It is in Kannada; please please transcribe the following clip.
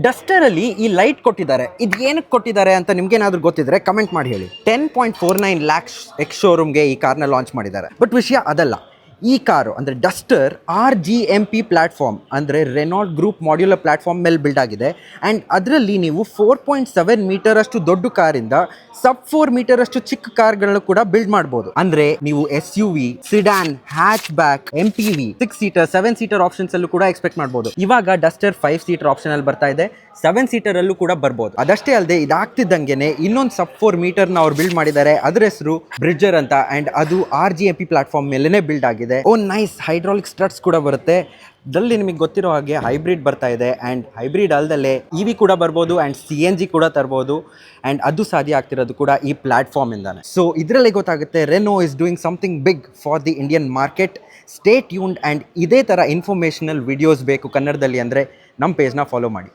ಡಸ್ಟರ್ ಅಲ್ಲಿ ಈ ಲೈಟ್ ಕೊಟ್ಟಿದ್ದಾರೆ, ಇದು ಏನಕ್ಕೆ ಕೊಟ್ಟಿದ್ದಾರೆ ಅಂತ ನಿಮ್ಗೇನಾದ್ರೂ ಗೊತ್ತಿದ್ರೆ ಕಮೆಂಟ್ ಮಾಡಿ ಹೇಳಿ. 10.49 lakhs ಎಕ್ಸ್ ಶೋರೂಮ್ಗೆ ಈ ಕಾರ್ನ ಲಾಂಚ್ ಮಾಡಿದ್ದಾರೆ. ಬಟ್ ವಿಷಯ ಅದಲ್ಲ, ಈ ಕಾರು ಅಂದರೆ ಡಸ್ಟರ್ RGMP ಪ್ಲಾಟ್ಫಾರ್ಮ್ ಅಂದರೆ ರೆನಾಲ್ಟ್ ಗ್ರೂಪ್ ಮಾಡ್ಯುಲರ್ ಪ್ಲಾಟ್ಫಾರ್ಮ್ ಮೇಲೆ ಬಿಲ್ಡ್ ಆಗಿದೆ. ಆ್ಯಂಡ್ ಅದರಲ್ಲಿ ನೀವು 4.7 ಮೀಟರ್ ಅಷ್ಟು ದೊಡ್ಡ ಕಾರಿಂದ ಸಬ್ 4 ಮೀಟರ್ ಅಷ್ಟು ಚಿಕ್ಕ ಕಾರ್ಗಳನ್ನು ಕೂಡ ಬಿಲ್ಡ್ ಮಾಡ್ಬೋದು. ಅಂದರೆ ನೀವು SUV, sedan, hatch back, MPV, 6 seater, 7 seater options ಅಲ್ಲೂ ಕೂಡ ಎಕ್ಸ್ಪೆಕ್ಟ್ ಮಾಡ್ಬೋದು. ಇವಾಗ ಡಸ್ಟರ್ 5 ಸೀಟರ್ ಆಪ್ಷನ್ ಅಲ್ಲಿ ಬರ್ತಾ ಇದೆ, 7 ಸೀಟರ್ ಅಲ್ಲೂ ಕೂಡ ಬರ್ಬೋದು. ಅದಷ್ಟೇ ಅಲ್ಲದೆ ಇದಾಗ್ತಿದ್ದಂಗೆನೆ ಇನ್ನೊಂದು ಸಬ್ 4 ಮೀಟರ್ನ ಅವ್ರು ಬಿಲ್ಡ್ ಮಾಡಿದ್ದಾರೆ. ಅದರ ಹೆಸರು ಬ್ರಿಡ್ಜರ್ ಅಂತ. ಆ್ಯಂಡ್ ಅದು RGMP ಪ್ಲಾಟ್ಫಾರ್ಮ್ ಮೇಲೆನೇ ಬಿಲ್ಡ್ ಆಗಿದೆ. ಓ ನೈಸ್, ಹೈಡ್ರಾಲಿಕ್ ಸ್ಟ್ರಟ್ಸ್ ಕೂಡ ಬರುತ್ತೆ. ಇದರಲ್ಲಿ ನಿಮಗೆ ಗೊತ್ತಿರೋ ಹಾಗೆ ಹೈಬ್ರಿಡ್ ಬರ್ತಾ ಇದೆ. ಆ್ಯಂಡ್ ಹೈಬ್ರಿಡ್ ಅಲ್ಲದಲ್ಲೇ EV ಕೂಡ ಬರ್ಬೋದು ಆ್ಯಂಡ್ CNG ಕೂಡ ತರ್ಬೋದು. ಆ್ಯಂಡ್ ಅದು ಸಾಧ್ಯ ಆಗ್ತಿರೋದು ಕೂಡ ಈ ಪ್ಲಾಟ್ಫಾರ್ಮ್ ಇಂದಾನೆ. ಸೊ ಇದರಲ್ಲಿ ಗೊತ್ತಾಗುತ್ತೆ Renault is doing something big for the Indian market. Stay tuned. And ಇದೇ ಥರ ಇನ್ಫಾರ್ಮೇಷನಲ್ ವಿಡಿಯೋಸ್ ಬೇಕು ಕನ್ನಡದಲ್ಲಿ ಅಂದರೆ ನಮ್ಮ ಪೇಜ್ನ ಫಾಲೋ ಮಾಡಿ.